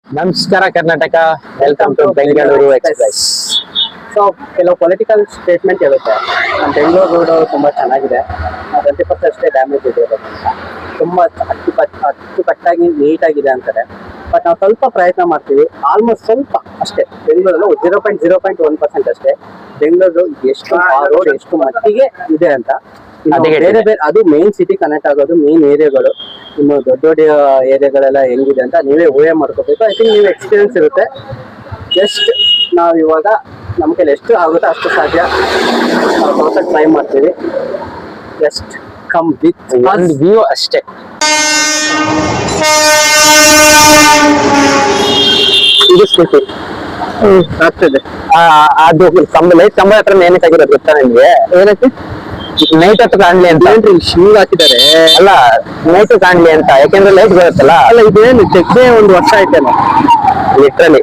ನಮಸ್ಕಾರ Karnataka, welcome to Bengaluru express. So ಕೆಲವು political statement ಇರುತ್ತೆ. ಬೆಂಗಳೂರು ರೋಡ್ ತುಂಬಾ ಚೆನ್ನಾಗಿದೆ, 20% ಅಷ್ಟೇ ಡ್ಯಾಮೇಜ್ ಇದೆ, ತುಂಬಾ ಅಚ್ಚುಕಟ್ಟಾಗಿ ನೀಟಾಗಿದೆ ಅಂತಾರೆ. ಬಟ್ ನಾವು ಸ್ವಲ್ಪ ಪ್ರಯತ್ನ ಮಾಡ್ತೀವಿ, ಆಲ್ಮೋಸ್ಟ್ ಸ್ವಲ್ಪ ಅಷ್ಟೇ. ಬೆಂಗಳೂರಲ್ಲಿ 0.1% ಅಷ್ಟೇ. ಬೆಂಗಳೂರು ಎಷ್ಟು ಆ ರೋಡ್ ಎಷ್ಟು ಮಟ್ಟಿಗೆ ಇದೆ ಅಂತ ಬೇರೆ ಬೇರೆ, ಅದು ಮೇನ್ ಸಿಟಿ ಕನೆಕ್ಟ್ ಆಗೋದು ಮೇನ್ ಏರಿಯಾಗಳು. ಇನ್ನು ದೊಡ್ಡ ದೊಡ್ಡ ಏರಿಯಾಗಳೆಲ್ಲ ಹೆಂಗಿದೆ ಅಂತ ನೀವೇ ಊಹೆ ಮಾಡ್ಕೋಬೇಕು. ಐ ಥಿಂಕ್ ನೀವು ಎಕ್ಸ್ಪೀರಿಯನ್ಸ್ ಇರುತ್ತೆ. ಜಸ್ಟ್ ನಾವು ಇವಾಗ ನಮ್ಮ ಕೈಲಿ ಎಷ್ಟು ಆಗುತ್ತೋ ಅಷ್ಟು ಸಾಧ್ಯ ನಾವು ಟ್ರೈ ಮಾಡ್ತೀವಿ. ಜಸ್ಟ್ ಕಮ್ ವಿತ್ ಒಂದು ವ್ಯೂ ಅಷ್ಟೇ. ಇದು ಸ್ಕೂಟಿ ಆಗ್ತದೆ. ಅದು ಲೈಟ್ ಕಂಬ ಹತ್ರ ಏನಕ್ಕೆ ಆಗಿರೋದು ಗೊತ್ತಾ ನಿಮ್ಗೆ? ಏನಕ್ಕೆ ನೈಟ್ ಹತ್ರ ಕಾಣ್ಲಿ ಅಂತ ಶೂಗ್ ಹಾಕಿದ್ದಾರೆ. ಅಲ್ಲ, ನೈಟ್ ಕಾಣ್ಲಿ ಅಂತ, ಯಾಕೆಂದ್ರೆ ಲೈಟ್ ಬರುತ್ತಲ್ಲ. ಅಲ್ಲ, ಇದೇನು ತೆಗ್ದೆ 1 ವರ್ಷ ಆಯ್ತಲ್ಲ ಲಿಟ್ರಲಿ.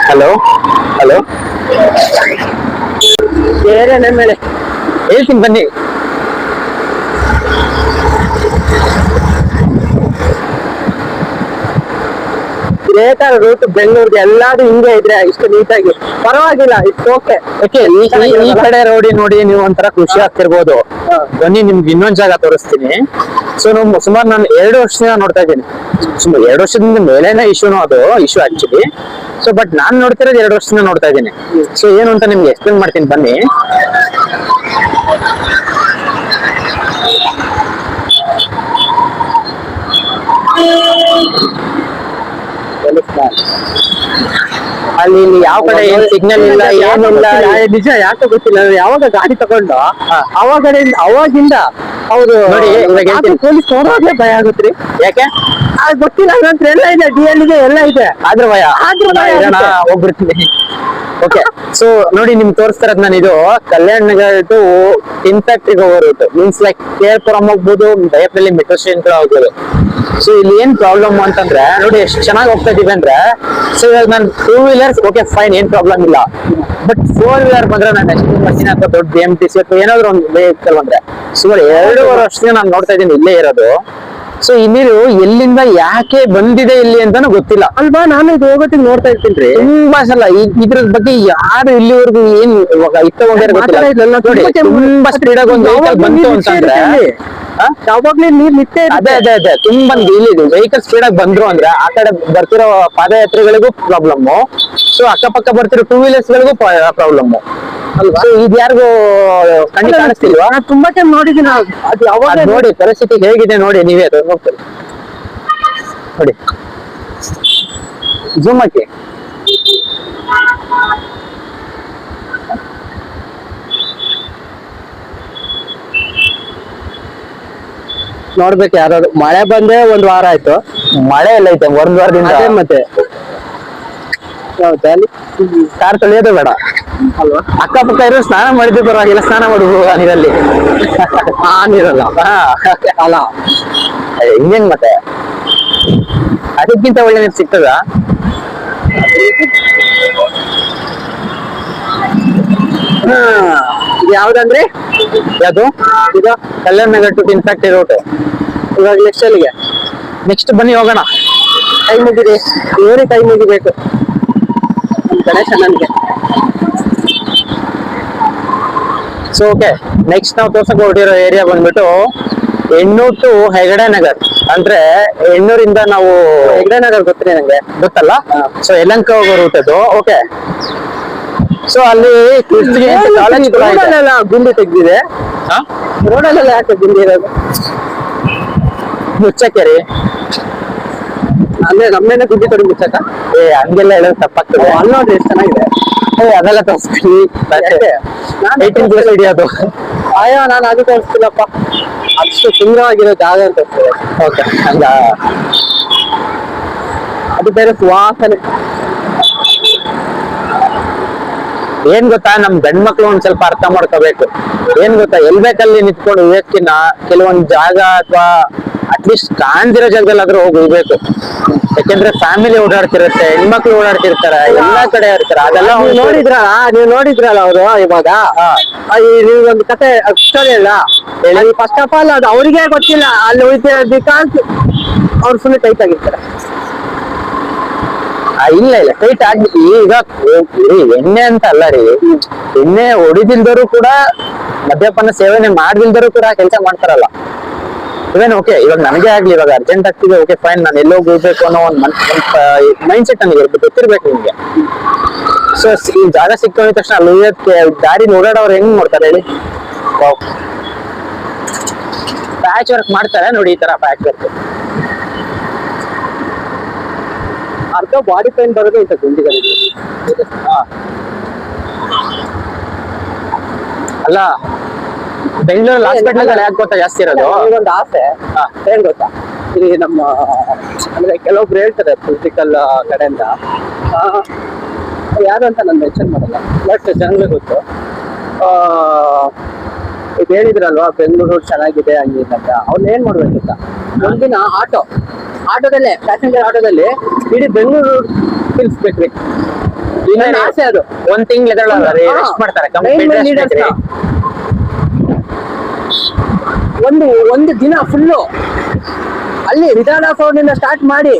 ಹಲೋ ಹಲೋ, ಬೇರೆ ಮೇಲೆ ಹೇಳ್ತೀನಿ ಬನ್ನಿ. ಬೇಕಾದ್ರೆ ರೂಟ್ ಬೆಂಗಳೂರಿಗೆ ಎಲ್ಲಾದ್ರೂ ಹಿಂಗೆ ಇದ್ರೆ ಇಷ್ಟು ನೀಟಾಗಿ ಪರವಾಗಿಲ್ಲ, ಇಟ್ಸ್ ಓಕೆ. ಈ ಕಡೆ ರೋಡಿ ನೋಡಿ ನೀವು ಒಂಥರ ಖುಷಿ ಆಗ್ತಿರ್ಬೋದು. ಬನ್ನಿ, ನಿಮ್ಗೆ ಇನ್ನೊಂದ್ ಜಾಗ ತೋರಿಸ್ತೀನಿ. ಸೊ ನಾವು ಸುಮಾರು ನಾನು 2 ವರ್ಷದಿಂದ ನೋಡ್ತಾ ಇದ್ದೀನಿ. ಸುಮಾರು 2 ವರ್ಷದಿಂದ ಮೇಲೇನೆ ಇಶ್ಯೂನು, ಅದು ಇಶ್ಯೂ ಆಕ್ಚುಲಿ. ಸೊ ಬಟ್ ನಾನ್ ನೋಡ್ತಿರೋದು 2 ವರ್ಷದಿಂದ ನೋಡ್ತಾ ಇದ್ದೀನಿ. ಸೊ ಏನು ಅಂತ ನಿಮ್ಗೆ ಎಕ್ಸ್ಪ್ಲೇನ್ ಮಾಡ್ತೀನಿ ಬನ್ನಿ. ಅಲ್ಲಿ ಇಲ್ಲಿ ಯಾವ ಕಡೆ ಏನ್ ಸಿಗ್ನಲ್ ಇಲ್ಲ, ಏನಿಲ್ಲ. ನಿಜ ಯಾಕೆ ಗೊತ್ತಿಲ್ಲ. ಯಾವಾಗ ಗಾಡಿ ತಗೊಂಡು ಅವಾಗಿಂದ ಹೌದು ನೋಡಿ, ಇವಾಗ ಹೇಳ್ತೀನಿ. ಪೊಲೀಸ್ ನೋಡೋದೇ ಭಯ ಆಗುತ್ತ್ರಿ. ಯಾಕೆ ಗೊತ್ತಿಲ್ಲ, ನಂತರ ಎಲ್ಲ ಇದೆ, DL ಇದೆ, ಎಲ್ಲ ಇದೆ, ಆದ್ರೂ ಭಯ ಆಗುತ್ತೆ. ಹೋಗ್ಬಿಡ್ತೀನಿ. ಓಕೆ, ಸೊ ನೋಡಿ ನಿಮ್ಗೆ ತೋರಿಸ್ತಾ ಇರೋದು ನಾನು. ಇದು ಕಲ್ಯಾಣ ನಗರ ಟು ಟಿನ್ ಫ್ಯಾಕ್ಟ್ರಿಗೆ ಹೋಗೋ ರೂಟ್. ಮೀನ್ಸ್ ಲೈಕ್ ಕೇರ್ಪುರಂ ಹೋಗ್ಬೋದು, ದಯಪಲ್ಲಿ ಮೆಟ್ರೋ ಸ್ಟೇಷನ್ ಕೂಡ ಹೋಗ್ಬೋದು. ಸೊ ಇಲ್ಲಿ ಏನ್ ಪ್ರಾಬ್ಲಮ್ ಅಂತಂದ್ರೆ ನೋಡಿ, ಎಷ್ಟು ಚೆನ್ನಾಗಿ ಹೋಗ್ತಾ ಇದೀವಿ ಅಂದ್ರೆ. ಸೊ ಇವಾಗ ನಾನು 2 ವೀಲರ್ಸ್ ಓಕೆ ಫೈನ್, ಏನ್ ಪ್ರಾಬ್ಲಮ್ ಇಲ್ಲ. ಬಟ್ 4 ವೀಲರ್ ಬಂದ್ರೆ ನಾನು ಎಷ್ಟು ಮಾಡ್ತೀನಿ ಅಥವಾ ದೊಡ್ಡ BMTC ಅಥವಾ ಏನಾದ್ರು ಒಂದು ವೆಹಿಕಲ್ ಬಂದ್ರೆ ಸುಮಾರು 2.5 ವರ್ಷದಿಂದ ನಾನು ನೋಡ್ತಾ ಇದ್ದೀನಿ ಇಲ್ಲೇ ಇರೋದು. ಸೊ ಇನ್ನೀರು ಎಲ್ಲಿಂದ ಯಾಕೆ ಬಂದಿದೆ ಇಲ್ಲಿ ಅಂತಾನು ಗೊತ್ತಿಲ್ಲ ಅಲ್ವಾ. ನಾನು ಇದು ಹೋಗೋತ್ತಿಗೆ ನೋಡ್ತಾ ಇರ್ತೀನಿ ತುಂಬಾ ಸಲ. ಇದ್ರ ಬಗ್ಗೆ ಯಾರು ಇಲ್ಲಿವರೆಗೂ ಏನ್ ಇತ್ತಗೊಂಡಿರೋ ಗೊತ್ತಿಲ್ಲ. ನೋಡಿ, ತುಂಬಾ ಸ್ಪೀಡ್ ಆಗಿ ಒಂದು ವೆಹಿಕಲ್ ಬಂತು ಅಂತಂದ್ರೆ ಯಾವಾಗ್ಲೂ ನೀರ್ ನಿಂತೇ ಅದೇ ಅದೇ ಅದೇ ತುಂಬಾ ಇಲ್ಲಿ ವೆಹಿಕಲ್ ಸ್ಪೀಡ್ ಆಗಿ ಬಂದ್ರು ಅಂದ್ರೆ ಆ ಕಡೆ ಬರ್ತಿರೋ ಪಾದಯಾತ್ರಿಗಳಿಗೂ ಪ್ರಾಬ್ಲಮ್. ಸೊ ಅಕ್ಕಪಕ್ಕ ಬರ್ತಿರೋ 2 ವೀಲರ್ಸ್ ಗಳಿಗೂ ಪ್ರಾಬ್ಲಮ್ ಅಲ್ವಾ. ಇದು ಯಾರಿಗೂ ಕಣ್ಣು ಕಾಣಿಸ್ತಿಲ್ವಾ? ತುಂಬಾ ಟೈಮ್ ನೋಡಿದ್ದೀನಿ ಅದು. ಯಾವಾಗ ನೋಡಿ ಪರಿಸ್ಥಿತಿ ಹೇಗಿದೆ ನೋಡಿ, ನೀವೇ ಹೋಗ್ತೀರಿ ನೋಡಿ. ಜೂಮ್ ಹಾಕಿ. ನೋಡ್ಬೇಕು. ಯಾರಾದ್ರು ಮಳೆ ಬಂದೇ 1 ವಾರ ಆಯ್ತು. ಮಳೆ ಎಲ್ಲ ಐತೆ 1 ವಾರದಿಂದ. ಮತ್ತೆ ಕಾರ್ ತೊಳೆಯೋದು ಬೇಡ ಅಲ್ವಾ. ಅಕ್ಕಪಕ್ಕ ಇರೋ ಸ್ನಾನ ಮಾಡಿದ್ರು ಪರವಾಗಿಲ್ಲ, ಸ್ನಾನ ಮಾಡುವ ನೀರಲ್ಲಿ ನೀರಲ್ಲ ಅಲ್ಲ. ಇನ್ನೇನ್ ಮತ್ತೆ ಅದಕ್ಕಿಂತ ಒಳ್ಳೆ ನೀರು ಸಿಗ್ತದ? ಇದು ಯಾವ್ದಂದ್ರೆ ಯಾವುದು? ಇದು ಕಲ್ಯಾಣ ನಗರ ಟು ಟಿನ್ ಫ್ಯಾಕ್ಟ್ರಿ ರೂಟ್. ಇವಾಗ ನೆಕ್ಸ್ಟ್ ಅಲ್ಲಿಗೆ ನೆಕ್ಸ್ಟ್ ಬನ್ನಿ ಹೋಗೋಣ. ಕೈ ಮುಗಿರಿ, ಇವರೇ ಕೈ ಮುಗಿಬೇಕು ಗಣೇಶ ನನಗೆ. ಸೊ ಓಕೆ, ನೆಕ್ಸ್ಟ್ ನಾವು ತೋರ್ಸಕ್ ಹೊರಟಿರೋ ಏರಿಯಾ ಬಂದ್ಬಿಟ್ಟು ಹೆಣ್ಣೂರ್ ಟು ಹೆಗಡೆ ನಗರ್. ಅಂದ್ರೆ ಹೆಣ್ಣೂರಿಂದ ನಾವು ಹೆಗಡೆ ನಗರ್ ಗೊತ್ತಿದೆ ನಂಗೆ, ಗೊತ್ತಲ್ಲ. ಸೊ ಯಲಹಂಕ ಹೋಗೋ ರೂಟ್ ಅದು. ಓಕೆ, ಸೊ ಅಲ್ಲಿ ಕಾಲೇಜ್ ಗುಂಡಿ ತೆಗ್ದಿದೆ. ರೋಡಲ್ಲೆಲ್ಲ ಯಾಕೆ ಗುಂಡಿ ಇರೋದು? ಮುಚ್ಚಕೆರೆ ಅಂದ್ರೆ ನಮ್ಮೇನೆ ಗುಂಡಿ ತೊಡಿ ಮುಚ್ಚಕ? ಹಂಗೆಲ್ಲ ಹೇಳೋದು ತಪ್ಪಾಗ್ತದೆ. ಅಲ್ಲಿ ನೋಡ್ರಿ ಎಷ್ಟು ಚೆನ್ನಾಗಿದೆ. ಅದೆಲ್ಲ ತೋರಿಸ್ತೀನಿ. 18+ ಹಿಡಿಯೋದು. ಅಯ್ಯೋ, ನಾನು ಅದು ತೋರಿಸ್ತಿಲ್ಲಪ್ಪ. ಅಷ್ಟು ಸುಂದರವಾಗಿರೋ ಜಾಗ ಅಂತ ತೋರಿಸ್ತದೆ. ಓಕೆ, ಹಂಗ. ಅದು ಬೇರೆ ಸುವಾಸನೆ. ಏನ್ ಗೊತ್ತಾ, ನಮ್ ಗಂಡ್ ಮಕ್ಳು ಒಂದ್ ಸ್ವಲ್ಪ ಅರ್ಥ ಮಾಡ್ಕೋಬೇಕು. ಏನ್ ಗೊತ್ತಾ, ಎಲ್ ಬೇಕಲ್ಲಿ ನಿಂತ್ಕೊಂಡು ಹೋಗಕ್ಕಿನ್ನ ಕೆಲವೊಂದ್ ಜಾಗ ಅಥವಾ ಅಟ್ಲೀಸ್ಟ್ ಕಾಣ್ದಿರೋ ಜಾಗದಲ್ಲಾದ್ರೂ ಹೋಗ್ಬೇಕು. ಯಾಕೆಂದ್ರೆ ಫ್ಯಾಮಿಲಿ ಓಡಾಡ್ತಿರುತ್ತೆ, ಹೆಣ್ಮಕ್ಳು ಓಡಾಡ್ತಿರ್ತಾರೆ, ಎಲ್ಲಾ ಕಡೆ ಇರ್ತಾರೆ. ಅದೆಲ್ಲ ನೀವು ನೋಡಿದ್ರಲ್ಲ ಅವರು ಇವಾಗ ನೀವು ಒಂದು ಕತೆ ಸ್ಟೋರಿ ಅಲ್ಲ ಹೇಳಿ. ಫಸ್ಟ್ ಆಫ್ ಆಲ್ ಅದು ಅವ್ರಿಗೆ ಗೊತ್ತಿಲ್ಲ ಅಲ್ಲಿ ಬಿಕಾಸ್ ಅವ್ರು ಫುಲ್ ಟೈಟ್ ಆಗಿರ್ತಾರೆ. ಇಲ್ಲ ಇಲ್ಲ ಟೈಟ್ ಆಗ್ಬಿಟ್ಟು ಈಗ ಎಣ್ಣೆ ಅಂತ ಅಲ್ಲ ರೀ, ಎಣ್ಣೆ ಹೊಡಿದಿಲ್ದರು ಕೂಡ ಮದ್ಯಪಾನ ಸೇವನೆ ಮಾಡ್ದಿಲ್ದರು ಕೂಡ ಕೆಲಸ ಮಾಡ್ತಾರಲ್ಲ. ಇವೇನ್ ಓಕೆ, ಇವಾಗ ನನಗೆ ಆಗ್ಲಿ, ಇವಾಗ ಅರ್ಜೆಂಟ್ ಆಗ್ತಿದೆ, ಓಕೆ ಫೈನ್, ನಾನು ಎಲ್ಲೋ ಹೋಗ್ಬೇಕು ಅನ್ನೋ ಒಂದು ಮೈಂಡ್ ಸೆಟ್ ನನಗೆ ಗೊತ್ತಿರ್ಬೇಕು ನಿಮ್ಗೆ. ಸೊ ಈ ಜಾಗ ಸಿಕ್ಕೊಂಡ ತಕ್ಷಣ ಅಲ್ಲಿ ದಾರಿ ಓಡಾಡೋರು ಹೆಂಗ್ ನೋಡ್ತಾರೆ ಹೇಳಿ? ಪ್ಯಾಚ್ ವರ್ಕ್ ಮಾಡ್ತಾರೆ ನೋಡಿ, ಈ ತರ ಪ್ಯಾಚ್ ವರ್ಕ್. ಅರ್ಧ ಬಾಡಿ ಪೇನ್ ಬರೋದು ಇಂಥ ಗುಂಡಿಗಳಿಗೆ. ಅಲ್ಲ ಬೆಂಗಳೂರಲ್ಲಿ ಹಾಸ್ಪಿಟಲ್ ಯಾಕೆ ಗೊತ್ತಾ ಜಾಸ್ತಿ ಇರೋದು? ಒಂದು ಆಸೆ ಏನ್ ಗೊತ್ತಾ, ಇಲ್ಲಿ ನಮ್ಮ ಅಂದ್ರೆ ಕೆಲವೊಬ್ರು ಹೇಳ್ತಾರೆ ಪೊಲಿಟಿಕಲ್ ಕಡೆಯಿಂದ, ಯಾರು ಅಂತ ನಾನು ಮೆನ್ಷನ್ ಮಾಡಲ್ಲ, ಬಟ್ ಜನಗಳಿಗೆ ಗೊತ್ತು. ಇದು ಹೇಳಿದ್ರಲ್ವಾ ಬೆಂಗಳೂರು ಚೆನ್ನಾಗಿದೆ ಹಂಗಿಂತ, ಅವ್ನ ಏನ್ ಮಾಡ್ಬೇಕಿತ್ತ, ಒಂದಿನ ಆಟೋದಲ್ಲೇ ಪ್ಯಾಸೆಂಜರ್ ಆಟೋದಲ್ಲಿ ಇಡೀ ಬೆಂಗಳೂರು ತಿಳ್ಸ್ಬೇಕ್ರಿ. ಇನ್ನೊಂದು ಆಸೆ ಅದು. ಒಂದ್ ತಿಂಗಳು ರೆಸ್ಟ್ ಮಾಡ್ತಾರೆ, ಒಂದು ದಿನ ಫುಲ್ಲು ಅಲ್ಲಿ ವಿಧಾನ ಸೌಧದಿಂದ ಸ್ಟಾರ್ಟ್ ಮಾಡಿ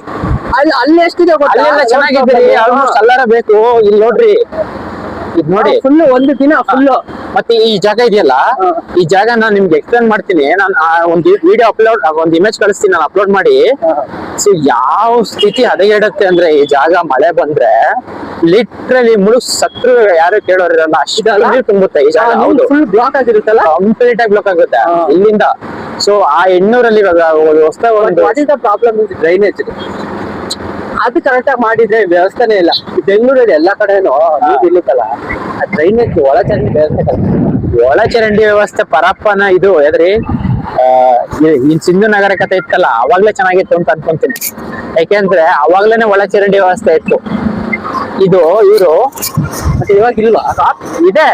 ಅಲ್ಲಿ ಎಷ್ಟಿದೆ ಅಲ್ಲೆಲ್ಲ ಚೆನ್ನಾಗಿದ್ದೀರಿ, ಆಲ್ಮೋಸ್ಟ್ ಎಲ್ಲಾರ ಬೇಕು. ಇಲ್ಲಿ ನೋಡ್ರಿ, ಇದ್ ನೋಡಿ ಫುಲ್ ಒಂದು ದಿನ ಫುಲ್. ಮತ್ತೆ ಈ ಜಾಗ ಇದೆಯಲ್ಲ, ಈ ಜಾಗ ನಾನು ನಿಮ್ಗೆ ಎಕ್ಸ್ಪ್ಲೇನ್ ಮಾಡ್ತೀನಿ. ನಾನು ಒಂದು ವಿಡಿಯೋ ಅಪ್ಲೋಡ್, ಒಂದು ಇಮೇಜ್ ಕಳಿಸ್ತೀನಿ, ನಾನು ಅಪ್ಲೋಡ್ ಮಾಡಿ. ಸೊ ಯಾವ ಸ್ಥಿತಿ ಹದಗೆಡುತ್ತೆ ಅಂದ್ರೆ, ಈ ಜಾಗ ಮಳೆ ಬಂದ್ರೆ ಲಿಟ್ರಲಿ ಮುಳುಗ್ ಸತ್ರು ಯಾರು ಕೇಳೋರಿರಲ್ಲ, ಅಷ್ಟು ನೀರು ತುಂಬುತ್ತೆ ಈ ಜಾಗ. ಫುಲ್ ಬ್ಲಾಕ್ ಆಗಿರುತ್ತಲ್ಲ, ಕಂಪ್ಲೀಟ್ ಆಗಿ ಬ್ಲಾಕ್ ಆಗುತ್ತೆ ಇಲ್ಲಿಂದ. ಸೊ ಆ 800 ಇವಾಗ ಹೊಸ ಪ್ರಾಬ್ಲಮ್ ಡ್ರೈನೇಜ್, ಅದು ಕರೆಕ್ಟ್ ಆಗಿ ಮಾಡಿದ್ರೆ ವ್ಯವಸ್ಥೆನೇ ಇಲ್ಲ. ಬೆಂಗಳೂರಲ್ಲಿ ಎಲ್ಲಾ ಕಡೆನೂ ನೀರು ಇರುತ್ತಲ್ಲ, ಡ್ರೈನೇಜ್ ಒಳಚರಂಡಿ ವ್ಯವಸ್ಥೆ ಪರಪ್ಪನ ಇದು ಎದ್ರಿ ಸಿಂಧು ನಗರ ಕಥೆ ಇತ್ತಲ್ಲ, ಅವಾಗ್ಲೇ ಚೆನ್ನಾಗಿತ್ತು ಅಂತ ಅನ್ಕೊಂತೀನಿ. ಯಾಕೆಂದ್ರೆ ಅವಾಗ್ಲೇನೆ ಒಳಚರಂಡಿ ವ್ಯವಸ್ಥೆ ಇತ್ತು. ಇದು ಇವರು ಮತ್ತೆ ಇವಾಗ ಇಲ್ವಾ? ಇದೆ,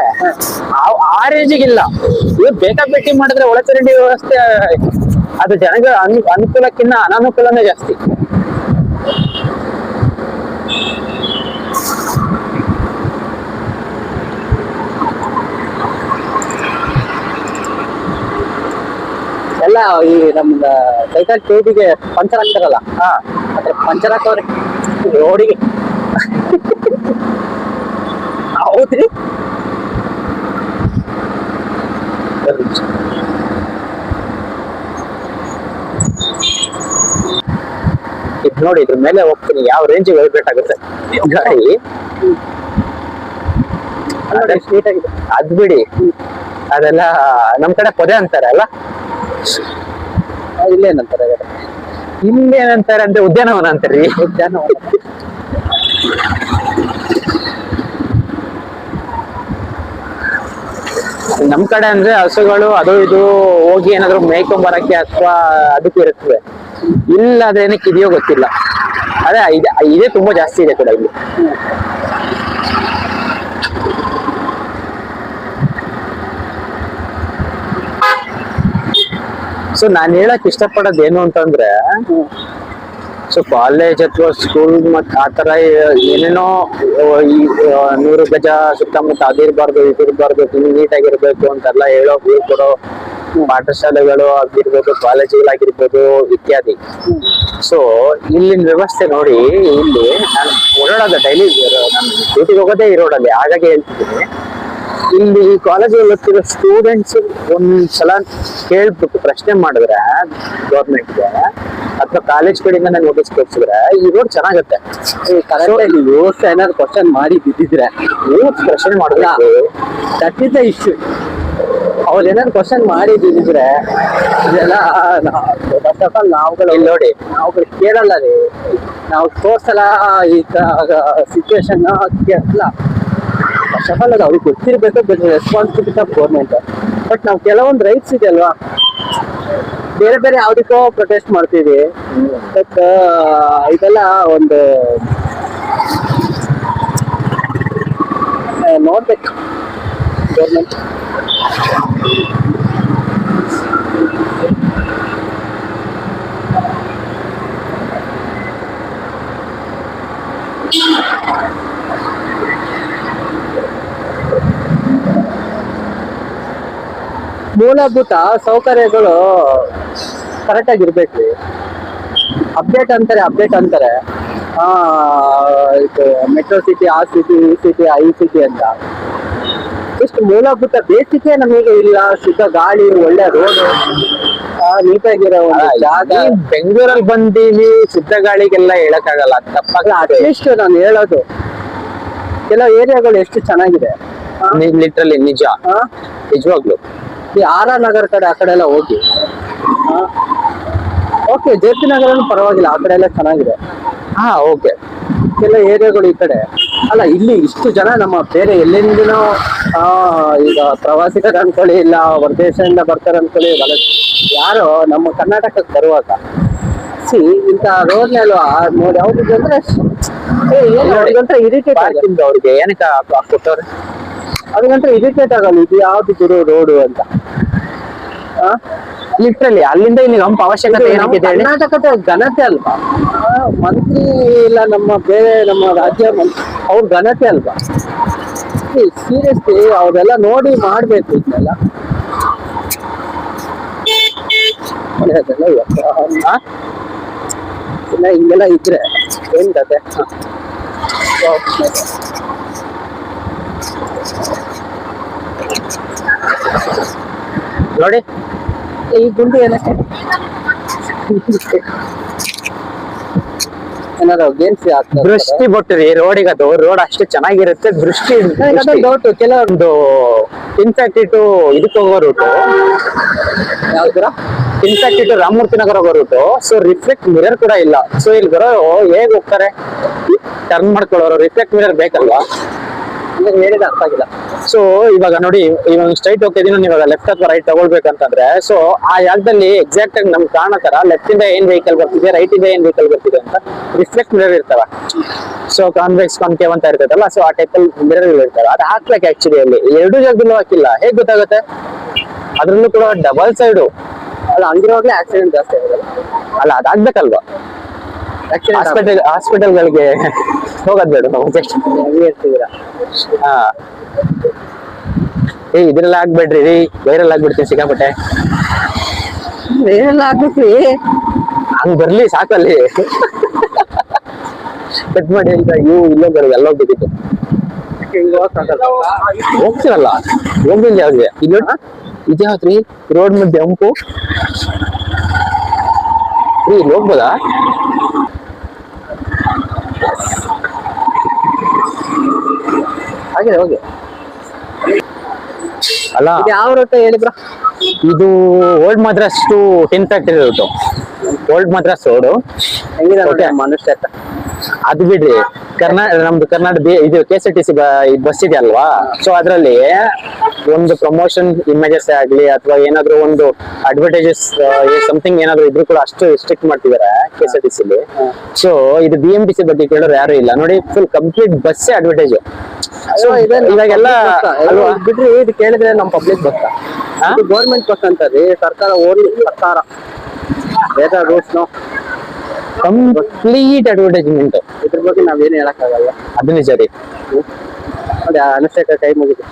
ಆ ರೇಂಜಿಗೆ ಇಲ್ಲ. ಇವ್ರು ಬೇಕಾಬಿಟ್ಟಿ ಮಾಡಿದ್ರೆ ಒಳಚರಂಡಿ ವ್ಯವಸ್ಥೆ ಅದು ಜನಗಳ ಅನುಕೂಲಕ್ಕಿಂತ ಅನಾನುಕೂಲನೇ ಜಾಸ್ತಿ. ಎಲ್ಲ ಈ ನಮ್ದ ಸೈಕಲ್ ಟ್ಯೂಬಿಗೆ ಪಂಚರ್ ಹಾಕ್ತಾರಲ್ಲ, ಅದ್ರ ಪಂಚರ್ ಹಾಕೋರಿ ರೋಡಿಗೆ. ಹೌದ್ರಿ, ಇದ್ ನೋಡಿ, ಇದ್ರ ಮೇಲೆ ಹೋಗ್ತೀನಿ, ಯಾವ ರೇಂಜಿಗೆ ಹೋಗ್ಬೇಕಾಗುತ್ತೆ ಗಾಡಿ. ನೀಟಾಗಿದೆ. ಅದ್ ಬಿಡಿ, ಅದೆಲ್ಲ ನಮ್ ಕಡೆ ಪೊದೆ ಅಂತಾರೆ ಅಲ್ಲ, ಇಲ್ಲೇನಂತಾರೆ, ಇಲ್ಲೇನಂತಾರೆ ಅಂದ್ರೆ ಉದ್ಯಾನವನ ಅಂತಾರ್ರಿ. ಉದ್ಯಾನವನ. ನಮ್ ಕಡೆ ಅಂದ್ರೆ ಹಸುಗಳು ಅದು ಇದು ಹೋಗಿ ಏನಾದ್ರು ಮೇಯ್ಕೊಂಡ್ ಬರಕ್ಕೆ ಅಥವಾ ಅದಕ್ಕೆ ಇರುತ್ತವೆ. ಇಲ್ಲ ಅದೇನಕ್ಕೆ ಇದೆಯೋ ಗೊತ್ತಿಲ್ಲ. ಅದೇ ಇದೇ ತುಂಬಾ ಜಾಸ್ತಿ ಇದೆ ಕೂಡ ಇಲ್ಲಿ. ಸೊ ನಾನ್ ಹೇಳಕ್ ಇಷ್ಟಪಡೋದು ಏನು ಅಂತಂದ್ರೆ, ಸೊ ಕಾಲೇಜ್ ಅಥವಾ ಸ್ಕೂಲ್ ಮತ್ ಆತರ ಏನೇನೋ ಈ 100 ಗಜ ಸುತ್ತಮುತ್ತ ಅದಿರ್ಬಾರ್ದು ಇದಿರ್ಬಾರ್ದು ನೀಟಾಗಿರ್ಬೇಕು ಅಂತೆಲ್ಲ ಹೇಳ್ಕೊಡೋ ಪಾಠಶಾಲೆಗಳು ಆಗಿರ್ಬೋದು, ಕಾಲೇಜುಗಳಾಗಿರ್ಬೋದು ಇತ್ಯಾದಿ. ಸೊ ಇಲ್ಲಿನ ವ್ಯವಸ್ಥೆ ನೋಡಿ, ಇಲ್ಲಿ ನಾನು ಓಡಾಡೋದು ಡೈಲಿ, ನಾನು ಡ್ಯೂಟಿಗೆ ಹೋಗೋದೇ ಈ ರೋಡಲ್ಲಿ, ಹಾಗಾಗಿ ಹೇಳ್ತಿದ್ದೀನಿ. ಇಲ್ಲಿ ಕಾಲೇಜಲ್ಲಿ ಓದ್ತಿರೋ ಸ್ಟೂಡೆಂಟ್ಸ್ ಒಂದ್ಸಲ ಕೇಳ್ಬಿಟ್ಟು ಪ್ರಶ್ನೆ ಮಾಡಿದ್ರೆ ಗೌರ್ಮೆಂಟ್ಗೆ ಅಥವಾ ಕಾಲೇಜ್ ಕಡೆಯಿಂದ ನೋಟಿಸ್ ಕೊಡ್ಸಿದ್ರೆ ಈ ರೋಡ್ ಚೆನ್ನಾಗತ್ತೆ. ವ್ಯವಸ್ಥೆ ಏನಾದ್ರು ಕ್ವಶನ್ ಮಾಡಿ ಬಿದ್ದಿದ್ರೆ ಪ್ರಶ್ನೆ ಮಾಡಿದ್ರೆ ದಟ್ ಇಸ್ ದ ಇಶ್ಯೂ. ಅವ್ರು ಏನಾದ್ರು ಕ್ವಶನ್ ಮಾಡಿ ಬಿದ್ದಿದ್ರೆ ಇದೆಲ್ಲ ಫಸ್ಟ್ ಆಫ್ ಆಲ್ ನಾವುಗಳು ನೋಡಿ, ನಾವುಗಳು ಕೇಳಲ್ಲ ರೀ. ನಾವು ತೋರ್ಸಲ್ಲ ಈ ಸಿಚುವೇಶನ್ ಕೇಳಲ್ಲ. ಫಸ್ಟ್ ಆಫ್ ಆಲ್ ಅದು ಅವ್ರಿಗೆ ಗೊತ್ತಿರ್ಬೇಕು, ರೆಸ್ಪಾನ್ಸಿಬಿಲಿಟಿ ಆಫ್ ಗೌರ್ಮೆಂಟ್. ಬಟ್ ನಾವು ಕೆಲವೊಂದು ರೈಟ್ಸ್ ಇದೆ ಅಲ್ವಾ, ಬೇರೆ ಬೇರೆ ಯಾವ್ದಕ್ಕೋ ಪ್ರೊಟೆಸ್ಟ್ ಮಾಡ್ತೀವಿ. ಬಟ್ ಇದೆಲ್ಲ ಒಂದು ನೋಡ್ಬೇಕು ಗೌರ್ಮೆಂಟ್. ಮೂಲಭೂತ ಸೌಕರ್ಯಗಳು ಕರೆಕ್ಟ್ ಆಗಿರ್ಬೇಕ್ರಿ. ಅಪ್ಡೇಟ್ ಅಂತಾರೆ ಆಯ್ತು, ಮೆಟ್ರೋ ಸಿಟಿ, ಆ ಸಿಟಿ, ಈ ಸಿಟಿ, ಐ ಸಿಟಿ ಅಂತ ಎಷ್ಟು ಮೂಲಭೂತ ಬೇಸಿಗೆ ನಮಗೆ ಇಲ್ಲ. ಶುದ್ಧ ಗಾಳಿ, ಒಳ್ಳೆ ರೋಡ್, ನೀಟಾಗಿರೋ ಒಂದು ಜಾಗ. ಬೆಂಗಳೂರಲ್ಲಿ ಬಂದೀವಿ ಶುದ್ಧ ಗಾಳಿಗೆಲ್ಲ ಹೇಳಕ್ಕಾಗಲ್ಲ, ತಪ್ಪಾಗಲ್ಲ. ಅಟ್ಲೀಸ್ಟ್ ನಾನು ಹೇಳೋದು ಕೆಲವು ಏರಿಯಾಗಳು ಎಷ್ಟು ಚೆನ್ನಾಗಿದೆ. ಲಿಟ್ರಲಿ ನಿಜ, ನಿಜವಾಗ್ಲು. ಈ ಆರ್ ಆರ್ ನಗರ ಕಡೆ ಆ ಕಡೆ ಎಲ್ಲ ಹೋಗಿ, ಓಕೆ ಜೆ.ಪಿ. ನಗರನು ಪರವಾಗಿಲ್ಲ, ಆ ಕಡೆ ಎಲ್ಲ ಚೆನ್ನಾಗಿದೆ. ಹಾ ಓಕೆ. ಕೆಲ ಏರಿಯಾಗಳು ಈ ಕಡೆ ಅಲ್ಲ. ಇಲ್ಲಿ ಇಷ್ಟು ಜನ ನಮ್ಮ ಬೇರೆ ಎಲ್ಲಿಂದನೋ ಈಗ ಪ್ರವಾಸಿಗರು ಅನ್ಕೊಳ್ಳಿ, ಇಲ್ಲ ಹೊರದೇಶದಿಂದ ಬರ್ತಾರೆ ಅನ್ಕೊಳ್ಳಿ, ಯಾರೋ ನಮ್ಮ ಕರ್ನಾಟಕಕ್ಕೆ ಬರುವಾಗ ಇಂತ ರೋಡ್ನೆಲ್ಲ ನೋಡಿ ಅವ್ರಿಗೆ ಅಂದ್ರೆ ಇರಿಟೇಟ್ ಆಗಿಂದ ಅವ್ರಿಗೆ ಏನಕ್ಕೆ ಕೊಟ್ಟವ್ರೆ, ಅವ್ರಿಗಂತ ಇರಿಟೇಟ್ ಆಗಲ್ಲ. ಇದು ಯಾವ್ದು ಗುರು ರೋಡು ಅಂತ. ಲಿಟ್ರಲಿ ಅಲ್ಲಿಂದ ಇಲ್ಲಿ ಹಂಪ ಅವಶ್ಯಕತೆ ಏನಾಗಿದೆ? ಕರ್ನಾಟಕದ ಘನತೆ ಅಲ್ವಾ ಮಂತ್ರಿ, ಇಲ್ಲ ನಮ್ಮ ಬೇರೆ ನಮ್ಮ ರಾಜ್ಯ ಅವ್ರ ಘನತೆ ಅಲ್ವಾ? ಸೀರಿಯಸ್ಲಿ ಅವ್ರೆಲ್ಲ ನೋಡಿ ಮಾಡ್ಬೇಕು ಇದನ್ನೆಲ್ಲ. ಇಲ್ಲ ಹಿಂಗೆಲ್ಲ ಇದ್ರೆ ಏನ್ ಕತೆ? ನೋಡಿ ಈ ಗುಂಡಿ ಏನಕ್ಕೆ ಏನಾದ್ರು ಗೇಮ್ಸ್ ಆಗ್ತದೆ? ದೃಷ್ಟಿ ಬಿಟ್ರಿ ರೋಡಿಗೆ, ಅದು ರೋಡ್ ಅಷ್ಟು ಚೆನ್ನಾಗಿರುತ್ತೆ. ದೃಷ್ಟಿ ಡೌಟ್ ಕೆಲವೊಂದು ಇನ್ಫ್ಯಾಕ್ಟ್ ಇಟ್ಟು ಇದಕ್ಕೆ ಹೋಗೋ ರೂಟು ಯಾವ್ದ್ರ ಇನ್ಫ್ಯಾಕ್ಟ್ ಇಟ್ಟು ರಾಮಮೂರ್ತಿ ನಗರ ಹೋಗೋ ರೂಟು. ಸೊ ರಿಫ್ಲೆಕ್ಟ್ ಮಿರರ್ ಕೂಡ ಇಲ್ಲ. ಸೊ ಇಲ್ಲಿ ಬರೋ ಹೇಗ್ ಹೋಗ್ತಾರೆ, ಟರ್ನ್ ಮಾಡ್ಕೊಳ್ಳೋರು ರಿಫ್ಲೆಕ್ಟ್ ಮಿರರ್ ಬೇಕಲ್ವಾ? ಹೇಳಿದ ಅರ್ಥ ಆಗಿಲ್ಲ. ಸೊ ಇವಾಗ ನೋಡಿ, ಇವಾಗ ಸ್ಟ್ರೈಟ್ ಹೋಗ್ತಿದೀನಿ, ಇವಾಗ ಲೆಫ್ಟ್ ಅಥವಾ ರೈಟ್ ತಗೊಳ್ಬೇಕಂತಂದ್ರೆ, ಸೊ ಆ ಜಾಗದಲ್ಲಿ ಎಕ್ಸಾಕ್ಟ್ ಆಗಿ ನಮ್ಗೆ ಕಾಣೋ ತರ ಲೆಫ್ಟ್ ಇಂದ ಏನ್ ವೆಹಿಕಲ್ ಬರ್ತಿದೆ, ರೈಟ್ ಇಂದ ಏನ್ ವೆಹಿಕಲ್ ಬರ್ತಿದೆ ಅಂತ ರಿಫ್ಲೆಕ್ಟ್ ಮಿರರ್ ಇರ್ತಾವ. ಸೊ ಕಾನ್ವೆಕ್ಸ್ ಕಾನ್ಕೇವ್ ಅಂತ ಇರ್ತದಲ್ಲ, ಸೊ ಆ ಟೈಪ್ ಅಲ್ಲಿ ಮಿರರ್ ಇರ್ತಾವ. ಅದು ಹಾಕ್ಬೇಕು ಆಕ್ಚುಲಿ. ಅಲ್ಲಿ ಎರಡು ಜಾಗದಲ್ಲೂ ಹಾಕಿಲ್ಲ, ಹೇಗ್ ಗೊತ್ತಾಗುತ್ತೆ? ಅದ್ರಲ್ಲೂ ಕೂಡ ಡಬಲ್ ಸೈಡು ಅಲ್ಲ, ಹಂಗಿರುವಾಗ್ಲೇ ಆಕ್ಸಿಡೆಂಟ್ ಜಾಸ್ತಿ ಆಗೋದಲ್ಲ. ಅಲ್ಲ, ಅದಾಗ್ಬೇಕಲ್ವಾ? ಹಾಸ್ಪಿಟಲ್ಗಳಿಗೆ ಹೋಗೋದ್ ಬೇಡ ನಾವು ಜಸ್ಟ್ ಇರ್ತೀರಾ? ಹಾ, ಇದ್ರೆಲ್ಲ ಆಗ್ಬೇಡ್ರಿ ರೀ, ವೈರಲ್ ಆಗ್ಬಿಡ್ತೀನಿ ಸಿಕ್ಕಾಪಟ್ಟೆ. ಏನೆಲ್ಲ ಆಗ್ಬೇಕ್ರಿ? ಹಂಗ್ ಬರ್ಲಿ ಸಾಕಲ್ಲಿ. ಕಟ್ ಮಾಡಿ ಈಗ ಇವು ಇಲ್ಲೋಗ್ಬಾರ ಎಲ್ಲ ಹೋಗ್ಬೇಕಿತ್ತು. ಹೋಗ್ತಿರಲ್ಲ, ಹೋಗಿಲ್ಲ ಯಾವ್ದು ಇಲ್ಲ. ಇದ್ಯಾವ್ದ್ರಿ ರೋಡ್ ಮಧ್ಯೆ ಹಂಪು ರೀ, ಇಲ್ಲಿ ಹೋಗ್ಬೋದಾ? ಹಾಗೆ ಹೋಗಿ. ಅಲ್ಲ ಯಾವ ರೂಟ್ ಹೇಳಿಬ್ರ? ಇದು old Madras to tin factory route. Old Madras road ಹೆಂಗಿದೆ ಮನುಷ್ಯ? ಅದು ಬಿಡ್ರಿ, ನಮ್ದು ಕರ್ನಾಟಕ ಇದು KSRTC ಬಸ್ ಇದೆ ಅಲ್ವಾ? ಸೊ ಅದ್ರಲ್ಲಿ ಒಂದು ಪ್ರಮೋಷನ್ ಇಮೇಜಸ್ ಆಗ್ಲಿ ಅಥವಾ ಏನಾದ್ರು ಒಂದು ಅಡ್ವರ್ಟೈಸಸ್ ಸಮಥಿಂಗ್ ಏನಾದ್ರು ಇದ್ರು ಕೂಡ ಅಷ್ಟು ಸ್ಟ್ರಿಕ್ಟ್ ಮಾಡ್ತಿದಾರೆ KSRTC. ಸೊ ಇದು BMTC ಬಗ್ಗೆ ಕೇಳೋರು ಯಾರು ಇಲ್ಲ ನೋಡಿ, ಫುಲ್ ಕಂಪ್ಲೀಟ್ ಬಸ್ ಅಡ್ವರ್ಟೈಸ್. ಇವಾಗೆಲ್ಲ ಬಿಡ್ರಿ, ಇದು ಕೇಳಿದ್ರೆ ನಮ್ ಪಬ್ಲಿಕ್ ಬಸ್, ಗೌರ್ಮೆಂಟ್ ಬಸ್ ಅಂತದೆ. ಸರ್ಕಾರ ಓನ್ಲಿ ಸರ್ಕಾರ, ಬೇರೆ ರೂಲ್ಸ್ ನೋ, ಕಂಪ್ಲೀಟ್ ಅಡ್ವರ್ಟೈಸ್ಮೆಂಟ್. ಇದ್ರ ಬಗ್ಗೆ ನಾವೇನು ಹೇಳಕ್ಕಾಗಲ್ಲ. ಅದು ನಿಜ ರೀ. ಅದೇ ಅನುಷ್ಠಾಕ ಕೈ ಮುಗಿದು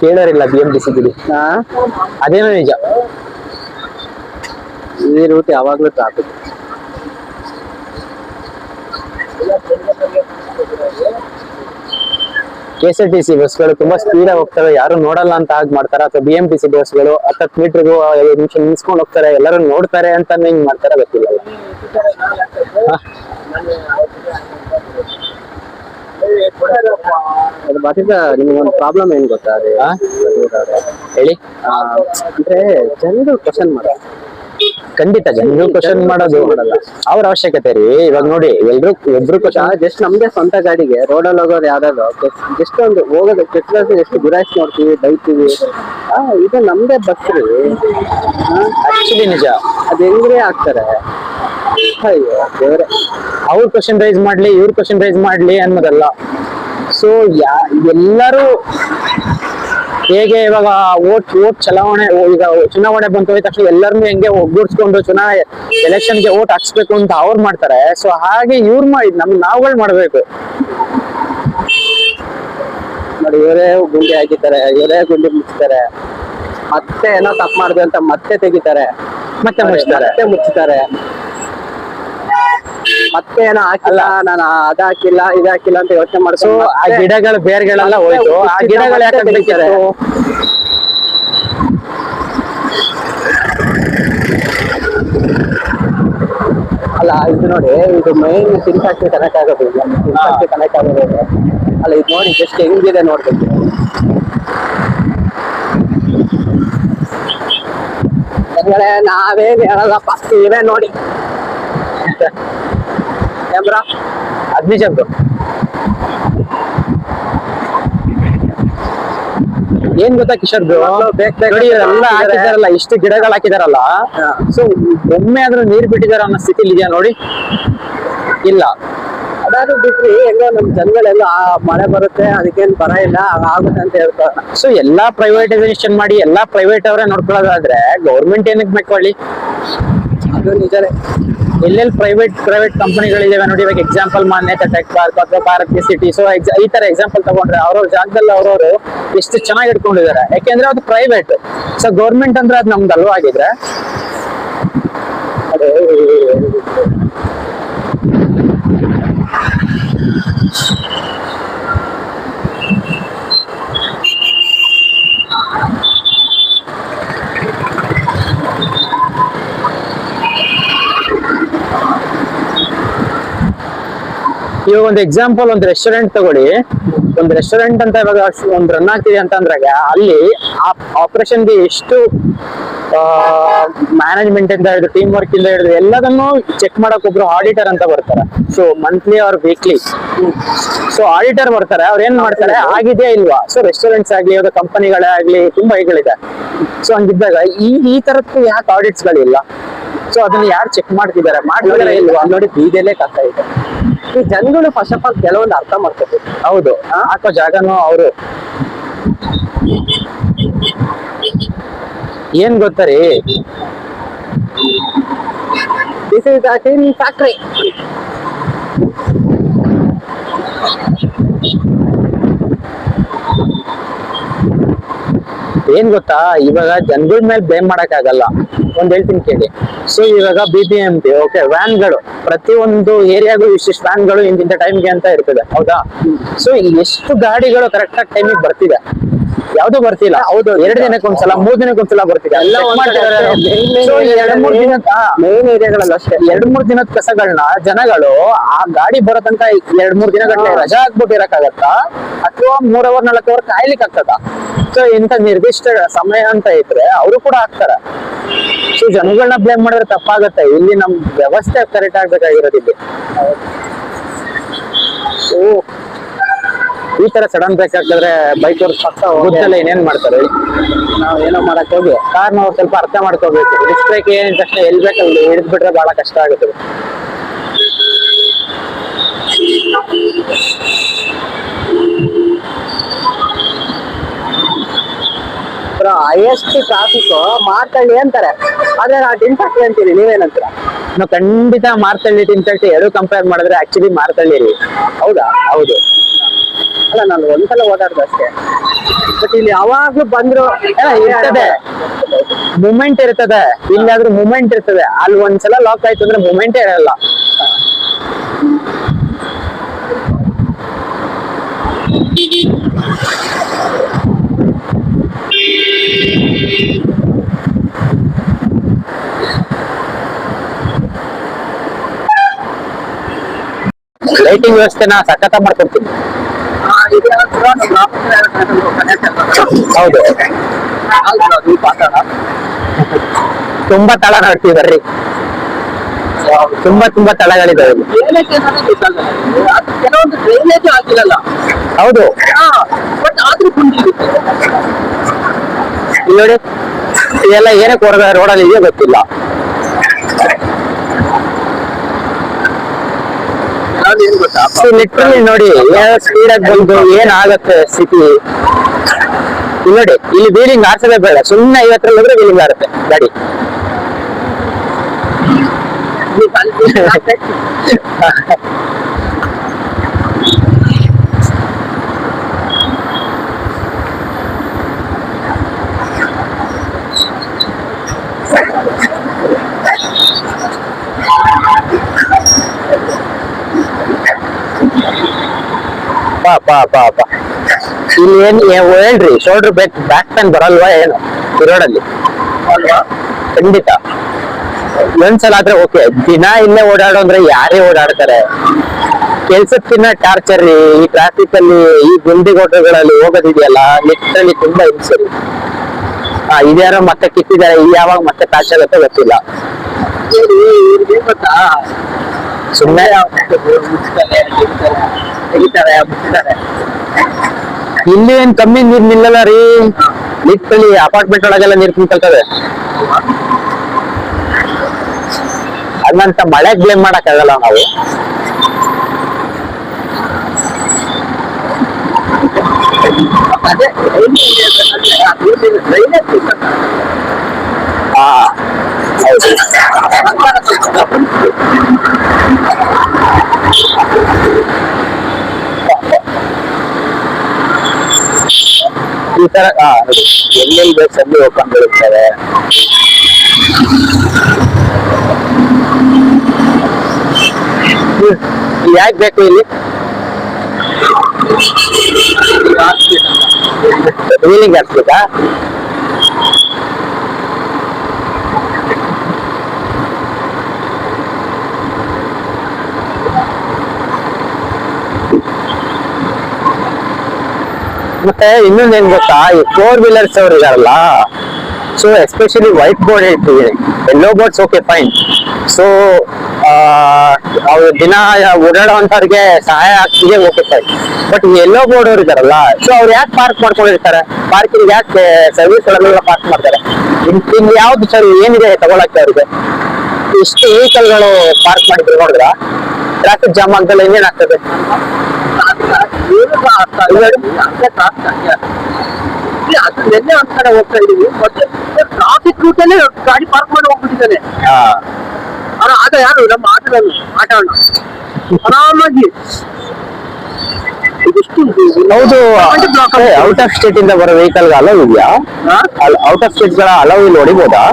ಕೇಳೋರಿಲ್ಲ BMTC ಬಿಡಿ, ಅದೇನೋ ನಿಜ. ಈ ರೂಟ್ ಯಾವಾಗ್ಲೂ ಟ್ರಾಫಿಕ್. KSRTC ಬಸ್ಗಳು ತುಂಬಾ ಸ್ಪೀಡ್ ಆಗಿ ಹೋಗ್ತವೆ, ಯಾರು ನೋಡಲ್ಲ ಅಂತ ಆಗ್ ಮಾಡ್ತಾರ, ಅಥವಾ BMTC ಬಸ್ಗಳು 10 ಮೀಟರ್ಗೂ 5 ನಿಮಿಷ ನಿಲ್ಸ್ಕೊಂಡು ಹೋಗ್ತಾರೆ, ಎಲ್ಲರೂ ನೋಡ್ತಾರೆ ಅಂತ ಹಿಂಗ್ ಮಾಡ್ತಾರ ಗೊತ್ತಿಲ್ಲ. ಅದು ಬಾಟಿಂದ ನಿಮ್ಗೊಂದು ಪ್ರಾಬ್ಲಮ್ ಏನ್ ಗೊತ್ತಾ? ಅದೇ ಹೇಳಿ. ಅಂದ್ರೆ ಜನರು ಕ್ವಶನ್ ಮಾಡಲ್ಲ. ಖಂಡಿತ ಜನರು ಕ್ವಶನ್ ಮಾಡೋದು ಅವ್ರ ಅವಶ್ಯಕತೆ ರೀ. ಇವಾಗ ನೋಡಿ, ಒಬ್ರು ಜಸ್ಟ್ ನಮ್ದೇ ಸ್ವಂತ ಗಾಡಿಗೆ ರೋಡಲ್ಲಿ ಹೋಗೋರು ಯಾವ್ದಾದ್ರು ಜಸ್ಟ್ ಒಂದು ಹೋಗೋದು ಎಷ್ಟು ಗುರಾಯಿಸಿ ನೋಡ್ತೀವಿ, ಬೈತೀವಿ. ಇದು ನಮ್ದೇ ಬಸ್ ರೀ. ಆಕ್ಚುಲಿ ನಿಜ. ಅದ್ ಹೆಂಗ್ರೆ ಆಗ್ತಾರೆ? ಅಯ್ಯೋ ದೇವ್ರೆ, ಅವ್ರ ಕ್ವಶನ್ ರೈಸ್ ಮಾಡ್ಲಿ, ಇವ್ರ ಕ್ವಶನ್ ರೈಸ್ ಮಾಡ್ಲಿ ಅನ್ನೋದಲ್ಲ. ಸೊ ಎಲ್ಲರೂ ಹೇಗೆ ಇವಾಗ ಓಟ್ ಚಲಾವಣೆ, ಈಗ ಚುನಾವಣೆ ಬಂತು ಹೋದ ತಕ್ಷಣ ಎಲ್ಲರನ್ನೂ ಹೆಂಗೆ ಒಗ್ಗೂಡ್ಸ್ಕೊಂಡು ಎಲೆಕ್ಷನ್ಗೆ ಓಟ್ ಹಾಕ್ಸ್ಬೇಕು ಅಂತ ಅವ್ರು ಮಾಡ್ತಾರೆ. ಸೊ ಹಾಗೆ ಇವ್ರು ಮಾಡಿ ನಾವುಗಳು ಮಾಡ್ಬೇಕು ನೋಡಿ. ಇವರೇ ಗುಂಡಿ ಹಾಕಿದ್ದಾರೆ, ಇವರೇ ಗುಂಡಿ ಮುಚ್ತಾರೆ, ಮತ್ತೆ ಏನೋ ತಪ್ಪು ಮಾಡಿದೆ ಅಂತ ಮತ್ತೆ ತೆಗಿತಾರೆ, ಮತ್ತೆ ಮುಚ್ತಾರೆ. ಮುಚ್ಚುತ್ತಾರೆ. ಮತ್ತೆ ಏನೋ ಹಾಕಿಲ್ಲ, ನಾನು ಅದ್ ಹಾಕಿಲ್ಲ ಇದ್ ಹಾಕಿಲ್ಲ ಅಂತ ಯೋಚನೆ ಸೊ ಮಾಡ್ಸೋ ಆ ಗಿಡಗಳ ಬೇರ್ಗಳೆಲ್ಲ ಹೋಯ್ತು, ಆ ಗಿಡಗಳು ಯಾಕೆ ಬೇಕಿತ್ತು? ಅಲ್ಲ ಇದು ನೋಡಿ, ಇದು ಮೈನ್ ಸಿಂಟ್ಯಾಕ್ಸ್ ಕನೆಕ್ಟ್ ಆಗೋದು, ಸಿಂಟ್ಯಾಕ್ಸ್ ಕನೆಕ್ಟ್ ಆಗೋದು. ಅಲ್ಲ ಇದು ನೋಡಿ ಜಸ್ಟ್ ಹೆಂಗಿದೆ ನೋಡ್ಬೇಕು. ನಾವೇನ್ ಹೇಳಲ್ಲಪ್ಪ, ನೀವೇ ನೋಡಿ. ಏನ್ರ ಅದ್ನಿಜದ್ದು ಏನ್ ಗೊತ್ತಾ ಕಿಶೋರ್ ಬ್ರೋ, ನೋಡಿ ಎಲ್ಲ ಹಾಕಿದಾರಲ್ಲ, ಇಷ್ಟು ಗಿಡಗಳು ಹಾಕಿದಾರಲ್ಲ, ಸೊ ಒಮ್ಮೆ ಆದ್ರೂ ನೀರ್ ಬಿಟ್ಟಿದಾರ ಅನ್ನೋ ಸ್ಥಿತಿಲಿ ಇದೆಯಾ ನೋಡಿ? ಇಲ್ಲ. ಅದಾದ್ರೂ ಬಿಟ್ರಿ ಹೆಂಗೋ ನಮ್ ಜನಗಳೆಲ್ಲ ಮಳೆ ಬರುತ್ತೆ ಅದಕ್ಕೇನ್ ಬರ ಇಲ್ಲ ಆಗುತ್ತೆ ಅಂತ ಹೇಳ್ತಾರೆ. ಸೊ ಎಲ್ಲಾ ಪ್ರೈವೇಟೈಸೇಷನ್ ಮಾಡಿ ಎಲ್ಲಾ ಪ್ರೈವೇಟ್ ಅವರೇ ನೋಡ್ಕೊಳ್ಳೋದಾದ್ರೆ ಗೌರ್ಮೆಂಟ್ ಏನಕ್ಕೆ ಬೇಕೊಳ್ಳಿ? ಅದು ನಿಜನೇ. ಎಲ್ಲೆಲ್ಲಿ ಪ್ರೈವೇಟ್ ಕಂಪನಿಗಳಿದಾವೆ ನೋಡಿ, ಇವಾಗ ಎಕ್ಸಾಂಪಲ್ ಮಾನ್ಯತೆ ಟೆಕ್ ಪಾರ್ಕ್ ಅಥವಾ ಭಾರತೀಯ ಸಿಟಿ, ಸೊ ಈ ತರ ಎಕ್ಸಾಂಪಲ್ ತಗೊಂಡ್ರೆ ಅವ್ರವ್ರ ಜಾಗದಲ್ಲಿ ಅವ್ರವ್ರು ಎಷ್ಟು ಚೆನ್ನಾಗಿ ಇಟ್ಕೊಂಡಿದ್ದಾರೆ, ಯಾಕೆಂದ್ರೆ ಅದು ಪ್ರೈವೇಟ್. ಸೊ ಗೌರ್ಮೆಂಟ್ ಅಂದ್ರೆ ಅದು ನಮ್ದು ಅಲ್ವಾ ಆಗಿದ್ರೆ. ಅದೇ ಇವಾಗ ಒಂದು ಎಕ್ಸಾಂಪಲ್, ಒಂದು ರೆಸ್ಟೋರೆಂಟ್ ತಗೊಳ್ಳಿ. ಒಂದು ರೆಸ್ಟೋರೆಂಟ್ ಅಂತ ಇವಾಗ ಒಂದು ರನ್ ಆಗ್ತಿದೆ ಅಂತಂದ್ರಾಗ ಅಲ್ಲಿ ಆಪರೇಷನ್ಗೆ ಎಷ್ಟು ಮ್ಯಾನೇಜ್ಮೆಂಟ್ ಇಂದ ಹಿಡಿದು ಟೀಮ್ ವರ್ಕ್ ಇಂದ ಹಿಡಿದು ಎಲ್ಲದನ್ನು ಚೆಕ್ ಮಾಡಕ್ ಒಬ್ರು ಆಡಿಟರ್ ಅಂತ ಬರ್ತಾರೆ. So monthly or weekly so auditor ಬರ್ತಾರೆ. ಅವ್ರು ಏನ್ ಮಾಡ್ತಾರೆ, ಆಗಿದೆಯಾ ಇಲ್ವಾ? ಸೊ ರೆಸ್ಟೋರೆಂಟ್ಸ್ ಆಗ್ಲಿ, ಇವಾಗ ಕಂಪನಿಗಳೇ ಆಗ್ಲಿ, ತುಂಬಾ ಇಗಳಿದೆ. ಸೊ ಹಂಗಿದ್ದಾಗ ಈ ತರದ್ದು ಯಾಕೆ ಆಡಿಟ್ಸ್ ಗಳಿಲ್ಲ? ಸೊ ಅದನ್ನ ಯಾರು ಚೆಕ್ ಮಾಡ್ತಿದ್ದಾರೆ, ಮಾಡ್ತಿದಾರೆ ಇಲ್ವಾ ನೋಡಿ, ಬೀದಲ್ಲೇ ಕಷ್ಟ ಇದೆ. ಈ ಜನಗಳು ಫಸ್ಟ್ ಆಫ್ ಆಲ್ ಕೆಲವೊಂದು ಅರ್ಥ ಮಾಡ್ಕೋಬೇಕು. ಹೌದು, ಹಾಕೋ ಜಾಗನೂ ಅವರು ಏನ್ ಗೊತ್ತರಿ, this is a tin factory. ಏನ್ ಗೊತ್ತಾ, ಇವಾಗ ಜನಗಳ ಮೇಲೆ ಬ್ಲೇಮ್ ಮಾಡಕ್ ಆಗಲ್ಲ. ಒಂದ್ ಹೇಳ್ತೀನಿ ಕೇಳಿ. ಸೊ ಇವಾಗ BBMP ಓಕೆ, ವ್ಯಾನ್ಗಳು ಪ್ರತಿಯೊಂದು ಏರಿಯಾಗೂ ಇಷ್ಟಿಷ್ಟು ವ್ಯಾನ್ಗಳು ಇಂತಿಂತ ಟೈಮ್ಗೆ ಅಂತ ಇರ್ತದೆ, ಹೌದಾ? ಸೊ ಎಷ್ಟು ಗಾಡಿಗಳು ಕರೆಕ್ಟ್ ಆಗಿ ಟೈಮಿಗೆ ಬರ್ತಿದೆ? ಯಾವ್ದು ಬರ್ತಿಲ್ಲ. ಹೌದು, 2 ದಿನಕ್ಕೆ ಒಂದ್ಸಲ, 3 ದಿನಕ್ಕೆ ಒಂದ್ಸಲ ಬರ್ತಿದೆ. ಎಲ್ಲ ಮೇನ್ ಏರಿಯಾಗಳಲ್ಲಿ ಅಷ್ಟೇ 2-3 ದಿನದ ಕಸಗಳನ್ನ ಜನಗಳು ಆ ಗಾಡಿ ಬರೋ ತನಕ 2-3 ದಿನಗಟ್ಟಲೆ ರಜಾ ಹಾಕ್ಬಿಟ್ಟಿರಕ್ಕಾಗತ್ತ, ಅಥವಾ 3 ಅವರ್ 4 ಅವರ್ ಕಾಯ್ಲಿಕ್ಕೆ ಆಗ್ತದ? ಸೊ ಇಂತ ನಿರ್ದಿಷ್ಟ ಸಮಯ ಅಂತ ಇದ್ರೆ ಅವರು ಕೂಡ ಹಾಕ್ತಾರ. ಸೊ ಜನಗಳನ್ನ ಬ್ಲೇಮ್ ಮಾಡಿದ್ರೆ ತಪ್ಪಾಗತ್ತೆ. ಇಲ್ಲಿ ನಮ್ ವ್ಯವಸ್ಥೆ ಕರೆಕ್ಟ್ ಆಗ್ಬೇಕಾಗಿರೋದು ಇಲ್ಲಿ. ಸೊ ಈ ತರ ಸಡನ್ ಬ್ರೇಕ್ ಹಾಕಿದ್ರೆ ಬೈಕ್ ಅವ್ರ ಗೊತ್ತಲ್ಲ ಏನೇನ್ ಮಾಡ್ತಾರೆ. ನಾವ್ ಏನೋ ಮಾಡಕ್ ಹೋಗಿ ಕಾರ್ನ ಅವ್ರು ಸ್ವಲ್ಪ ಅರ್ಥ ಮಾಡ್ಕೋಬೇಕು. ಡಿಸ್ಕ್ ಬ್ರೇಕ್ ಏನ್ ತಕ್ಷಣ ಎಲ್ಲಿ ಬೇಕಲ್ಲಿ ಹಿಡಿದ್ಬಿಟ್ರೆ ಬಹಳ ಕಷ್ಟ ಆಗುತ್ತೆ. ಹೈಯೆಸ್ಟ್ ಟ್ರಾಫಿಕ್ ಮಾರ್ತಳ್ಳಿ ಅಂತಾರೆ, ಆದ್ರೆ ನಾವು ಟಿನ್ಫ್ಯಾಕ್ಟ್ರಿ ಅಂತೀವಿ. ನೀವೇನಂತೀರ? ನಾವು ಖಂಡಿತ ಮಾರ್ತಳ್ಳಿ ಟಿನ್ಫ್ಯಾಕ್ಟ್ರಿ ಎರಡು ಕಂಪೇರ್ ಮಾಡಿದ್ರೆ ಆಕ್ಚುಲಿ ಮಾರ್ತಳ್ಳಿ ರೀ. ಹೌದಾ? ಹೌದು. ಅಲ್ಲ, ನಾನು ಒಂದ್ಸಲ ಓಡಾಡ್ದು ಅಷ್ಟೇ. ಬಟ್ ಇಲ್ಲಿ ಯಾವಾಗ್ಲೂ ಬಂದ್ರು ಇರ್ತದೆ, ಮೂಮೆಂಟ್ ಇರ್ತದೆ. ಇಲ್ಲಾದ್ರೂ ಮೂಮೆಂಟ್ ಇರ್ತದೆ. ಅಲ್ಲಿ ಒಂದ್ಸಲ ಲಾಕ್ ಆಯ್ತು ಅಂದ್ರೆ ಮೂಮೆಂಟೇ ಇರಲ್ಲ. ಲೈಟಿಂಗ್ ವ್ಯವಸ್ಥೆನ ಸಖತ್ ಮಾಡ್ಕೊಡ್ತೀನಿ. ಹೌದು, ತುಂಬಾ ತಳ ನೋಡ್ತಿದಾರ್ರಿ. ತುಂಬಾ ತಳಗಳಿದಾವೆ. ಕೆಲವೊಂದು ಡ್ರೈನೇಜ್ ಆಗಿರಲ್ಲ. ಹೌದು, ಬಟ್ ಆದ್ರೂ ಇಲ್ಲಿ ನೋಡಿ, ಇದೆಲ್ಲ ಏನಕ್ಕೆ ಹೊರಗ ರೋಡಲ್ಲಿ ಇದೆಯೋ ಗೊತ್ತಿಲ್ಲ. ಲಿಟ್ರಲಿ ನೋಡಿ, ಸ್ಪೀಡ್ ಆಗಿ ಬಂದು ಏನಾಗತ್ತೆ ಸ್ಥಿತಿ. ಇಲ್ಲಿ ನೋಡಿ, ಇಲ್ಲಿ ವೀಲಿಂಗ್ ಆರ್ಸೋದೇ ಬೇಡ, ಸುಮ್ಮನೆ 50ರಲ್ಲಿ ಹೋದ್ರೆ ವೀಲಿಂಗ್ ಆರುತ್ತೆ ಗಾಡಿ. ಪಾ ಪಾ ಪಾ ಪಾ ಇಲ್ಲಿ ಹೇಳ್ರಿ ಶೋಲ್ಡರ್ ಬ್ಯಾಕ್ ಪೇನ್ ಬರಲ್ವಾ ಏನು ಈ ರೋಡಲ್ಲಿ? ಖಂಡಿತ ಒಂದ್ಸಲ ಆದ್ರೆ ಓಕೆ. ದಿನ ಇಲ್ಲೇ ಓಡಾಡೋ ಅಂದ್ರೆ ಯಾರೇ ಓಡಾಡ್ತಾರೆ? ಕೆಲ್ಸಕ್ಕಿನ್ನ ಟಾರ್ಚರ್ ರೀ ಈ ಟ್ರಾಫಿಕ್ ಅಲ್ಲಿ, ಈ ಗುಂಡಿಗೋಟಗಳಲ್ಲಿ ಹೋಗೋದಿದೆಯಲ್ಲ, ಲಿಟ್ರಲಿ ತುಂಬಾ ಹಿಂಸರಿ. ಇದ್ಯಾರೋ ಮತ್ತೆ ಕಿತ್ತಿದ್ದಾರೆ, ಯಾವಾಗ ಮತ್ತೆ ಪ್ಯಾಚ್ ಆಗುತ್ತೆ ಗೊತ್ತಿಲ್ಲ. ಗೊತ್ತಾ ಸುಮ್ಮನೆ ತೆಗಿತಾರೆ. ಇಲ್ಲಿ ಏನ್ ಕಮ್ಮಿ ನೀರ್ ನಿಲ್ಲಲ್ಲ ರೀ. ಲಿಟ್ರಲಿ ಅಪಾರ್ಟ್ಮೆಂಟ್ ಒಳಗೆಲ್ಲ ನೀರ್ ತುಂಬ್ಕೊಳ್ತದೆ. ಹಂಗಂತ ಮಳೆಗ್ ಬ್ಲೇಮ್ ಮಾಡಕ್ ಆಗಲ್ಲ ನಾವು. ಅದೇ ಹಾ ಹೌದು. ಈ ತರ ಎಲ್ಲೆಲ್ಲಿ ಬೇಕು ಅಲ್ಲಿ ಓಪನ್ ಇರುತ್ತವೆ. ಯಾಕೆ ಬೇಕು ಇಲ್ಲಿ ವೀಲಿಂಗ್ ಹಾಕ್ಬೇಕಾ? ಮತ್ತೆ ಇನ್ನೊಂದ್ ಏನ್ ಗೊತ್ತಾ, ಈ 4 ವೀಲರ್ಸ್ ಅವ್ರು ಇದಾರಲ್ಲ, ಸೊ ಎಸ್ಪೆಷಲಿ ವೈಟ್ ಬೋರ್ಡ್ ಇಟ್ಟಿದ್ದೀನಿ. ಎಲ್ಲೋ ಬೋರ್ಡ್ಸ್ ಓಕೆ ಫೈನ್. ಸೊ ಅವ್ರು ದಿನ ಓಡಾಡೋಂಥವ್ರಿಗೆ ಸಹಾಯ ಆಗ್ತಿದೆ, okay fine. But yellow board ಅವ್ರು ಇದಾರಲ್ಲ, ಸೊ ಅವ್ರು ಯಾಕೆ ಪಾರ್ಕ್ ಮಾಡ್ಕೊಂಡಿರ್ತಾರೆ? ಪಾರ್ಕಿಂಗ್ ಯಾಕೆ ಸರ್ವಿಸ್ ಒಳಗೆಲ್ಲ ಪಾರ್ಕ್ ಮಾಡ್ತಾರೆ? ಇಲ್ಲಿ ಯಾವ್ದು ಸರ್ ಏನಿದೆ ತಗೊಳಕ್ಕೆ ಅವ್ರಿಗೆ? ಇಷ್ಟು ವೆಹಿಕಲ್ಗಳು ಪಾರ್ಕ್ ಮಾಡಿದ್ರು ನೋಡಿದ್ರ ಟ್ರಾಫಿಕ್ ಜಾಮ್ ಆಗದಲ್ಲ ಇನ್ನೇನಾಗ್ತದೆ? ಅದು ನಿನ್ನೆ ಒಂದ್ ಕಡೆ ಹೋಗ್ತಾ ಇದೀವಿ, ಮತ್ತೆ ಟ್ರಾಫಿಕ್ ರೂಟ್ ಅಲ್ಲೇ ಗಾಡಿ ಪಾರ್ಕ್ ಮಾಡಿ ಹೋಗ್ಬಿಟ್ಟಿದ್ದಾನೆ. ಆಗ ಯಾರು ನಮ್ಮ ಆಟೋದಲ್ಲಿ ಆಟೋಣ ಆರಾಮಾಗಿ ಹೌದು. ಔಟ್ ಆಫ್ ಸ್ಟೇಟ್ ಇಂದ ಬರೋ ವೆಹಿಕಲ್ ಅಲೌ ಇದೆಯಾ? ಔಟ್ ಆಫ್ ಸ್ಟೇಟ್ ಗಳ ಅಲೌ ಇಲ್ಲಿ ಹೊಡಿಬೋದಾ?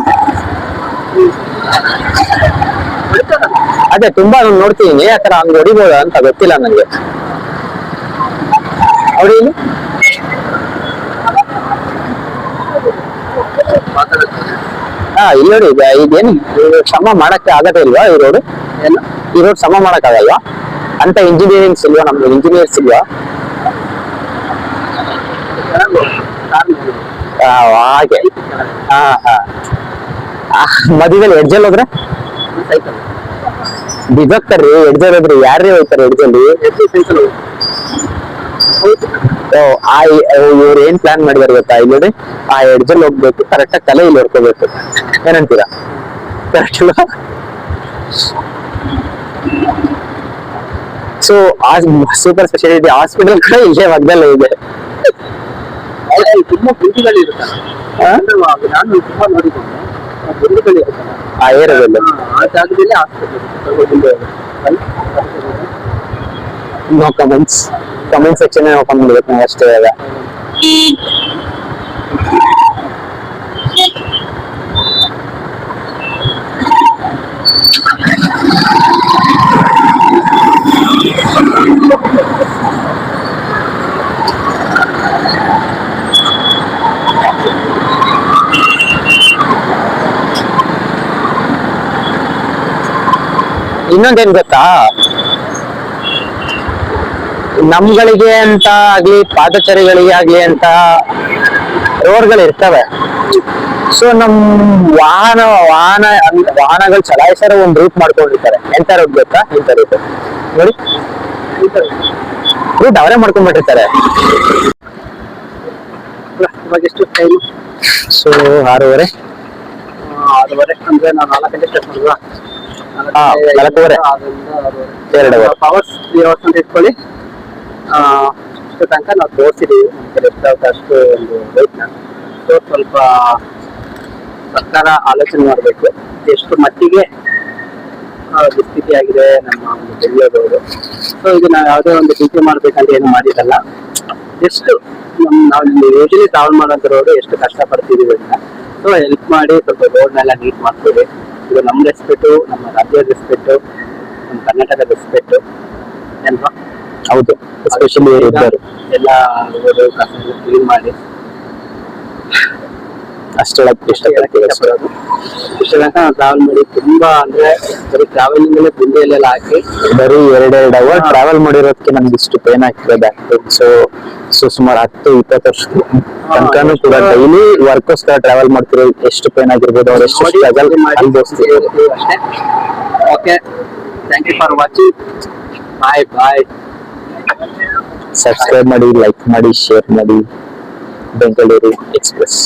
ಅದೇ ತುಂಬಾ ನಾನು ನೋಡ್ತೀನಿ, ಆತರ ಹಂಗ್ ಹೊಡಿಬೋದಾ ಅಂತ ಗೊತ್ತಿಲ್ಲ ನಂಗೆ. ಹೊಡಿ ಇಲ್ಲಿ ನೋಡಿ. ಇದೇನು ಸಮ ಮಾಡಕ್ಕೆ ಆಗದೇ ಇಲ್ವಾ ಈ ರೋಡ್? ಈ ರೋಡ್ ಸಮ ಮಾಡಕ್ ಆಗಲ್ವಾ ಅಂತ ಇಂಜಿನಿಯರಿಂಗ್ಸ್ ಇಲ್ವಾ? ನಮ್ದು ಇಂಜಿನಿಯರ್ಸ್ ಇಲ್ವಾ? ಹಾಗೆ ಮದುವೆಲಿ ಎಡ್ಜಲ್ ಹೋದ್ರೆ ಬಿದ್ದೋಗ್ತಾರ್ರಿ. ಎಡ್ಜಲ್ ಹೋದ್ರಿ ಯಾರೇ ಹೋಗ್ತಾರೆ ಎಡ್ಜಲ್ಲಿ? ಇವ್ರು ಏನ್ ಪ್ಲಾನ್ ಮಾಡಿದಾರೆ ಗೊತ್ತಾ? ಇಲ್ಲಿ ನೋಡಿ, ಆ ಎಡ್ಜಲ್ಲಿ ಹೋಗ್ಬೇಕು, ಕರೆಕ್ಟ್ ಆಗಿ ತಲೆ ಇಲ್ಲಿ ಹೊಡ್ಕೋಬೇಕು. ಏನಂತೀರಾ? ಕರೆಕ್ಟ್ ಅಲ್ವಾ? ಸೊ ಸೂಪರ್ ಸ್ಪೆಷಾಲಿಟಿ ಹಾಸ್ಪಿಟಲ್ ಕೂಡ ಇಲ್ಲೇ ಮಗ್ದಲ್ಲೇ ಇದೆ. ತುಂಬಾ ಗುಂಡಿಗಳು ಇರುತ್ತಲ್ಲ, ನಾನು ತುಂಬಾ ನೋಡಿದ್ದೀನಿ. ಗುಂಡಿಗಳು ಇರುತ್ತಲ್ಲ ಆ ಏರಿಯಾದಲ್ಲಿ, ಆ ಜಾಗದಲ್ಲಿ hospital. No comments. Comment section open ಮಾಡ್ಬೇಕು ನಾವು ಅಷ್ಟೇ. ಇವಾಗ ಇನ್ನೊಂದೇನ್ ಗೊತ್ತಾ, ನಮ್ಗಳಿಗೆ ಅಂತ ಆಗ್ಲಿ ಪಾದಚಾರಿಗಳಿಗೆ ಆಗ್ಲಿ ಅಂತ ರೋಡ್ಗಳು ಇರ್ತವೆ. ಸೊ ನಮ್ ವಾಹನಗಳು ಚಲಾಯಿಸೋ ಒಂದ್ ರೂಟ್ ಮಾಡ್ಕೊಂಡಿರ್ತಾರೆ. ಎಂತ ರೂಟ್ ಗೊತ್ತಾ? ಇಂಥ ರೂಟ್ ನೋಡಿ, ರೂಟ್ ಅವರೇ ಮಾಡ್ಕೊಂಡ್ಬಿಟ್ಟಿರ್ತಾರೆ. ಇವಾಗ ಎಷ್ಟು ಟೈಮ್? ಸೊ 6:30 ಅಂದ್ರೆ ನಾವು 4 ಗಂಟೆ ಸ್ಟಾರ್ಟ್ ಮಾಡುವ. 4:30 2 ಅವರ್ಸ್ 3 ಅವರ್ಸ್ ಅಂತ ಇಟ್ಕೊಳ್ಳಿ. ಇಷ್ಟು ತನಕ ನಾವು ತೋರಿಸಿದೀವಿ ಅಷ್ಟು ಒಂದು ರೇಟ್ನ. ಸೊ ಸ್ವಲ್ಪ ಸರ್ಕಾರ ಆಲೋಚನೆ ಮಾಡಬೇಕು ಎಷ್ಟು ಮಟ್ಟಿಗೆ ದುಸ್ಥಿತಿ ಆಗಿದೆ ನಮ್ಮ ಒಂದು ಬೆಂಗಳೂರು. ಸೊ ಇದು ನಾವು ಯಾವುದೇ ಒಂದು ಟೀಕೆ ಮಾಡ್ಬೇಕಂತ ಏನು ಮಾಡಿದಲ್ಲ, ಎಷ್ಟು ನಾವು ಯೋಜನೆ ಟ್ರಾವೆಲ್ ಮಾಡೋಂಥ ರೋಡು ಎಷ್ಟು ಕಷ್ಟಪಡ್ತಿದೀವಿ ಅಂತ. ಸೊ ಹೆಲ್ಪ್ ಮಾಡಿ ಸ್ವಲ್ಪ ರೋಡ್ನೆಲ್ಲ ನೀಟ್ ಮಾಡ್ತೀವಿ. ಇದು ನಮ್ಮ ರೆಸ್ಪೆಕ್ಟು, ನಮ್ಮ ರಾಜ್ಯದ ರೆಸ್ಪೆಕ್ಟು, ನಮ್ಮ ಕರ್ನಾಟಕದ ರೆಸ್ಪೆಕ್ಟು. ಏನಪ್ಪ ಹೌದು, ಎಸ್ಪೆಷಲಿ ಇವರು ಎಲ್ಲ ಕ್ಲೀನ್ ಮಾಡಿ ಅಷ್ಟು ಹೇಳಕ್ ಇಷ್ಟಪಡ್ತೀವಿ ಅಷ್ಟೇ. ಇಷ್ಟ ತನಕ ನಾವು ಟ್ರಾವೆಲ್ ಮಾಡಿ ತುಂಬಾ ಅಂದ್ರೆ ಬರೀ ಟ್ರಾವೆಲಿಂಗ್ ಅಲ್ಲೇ ಗುಂಡಿಯಲ್ಲೆಲ್ಲ ಹಾಕಿ ಬರೀ 2 ಅವರ್ ಟ್ರಾವೆಲ್ ಮಾಡಿರೋದಕ್ಕೆ ನಮ್ಗೆ ಇಷ್ಟು ಪೇನ್ ಆಗ್ತದೆ ಬ್ಯಾಕ್ ಪೇನ್. ಸೊ ಸುಮಾರು 10-20 ವರ್ಷ ತನಕನೂ ಕೂಡ ಡೈಲಿ ವರ್ಕೋಸ್ಕರ ಟ್ರಾವೆಲ್ ಮಾಡ್ತಿರೋ ಎಷ್ಟು ಪೇನ್ ಆಗಿರ್ಬೋದು, ಅವ್ರು ಎಷ್ಟು ಸ್ಟ್ರಗಲ್ ಅನುಭವಿಸ್ತಿರ್ಬೋದು. ಅಷ್ಟೇ. Okay, thank you for watching. Bye. Subscribe ಮಾಡಿ, ಲೈಕ್ ಮಾಡಿ, ಶೇರ್ ಮಾಡಿ. ಬೆಂಗಳೂರು ಎಕ್ಸ್ಪ್ರೆಸ್.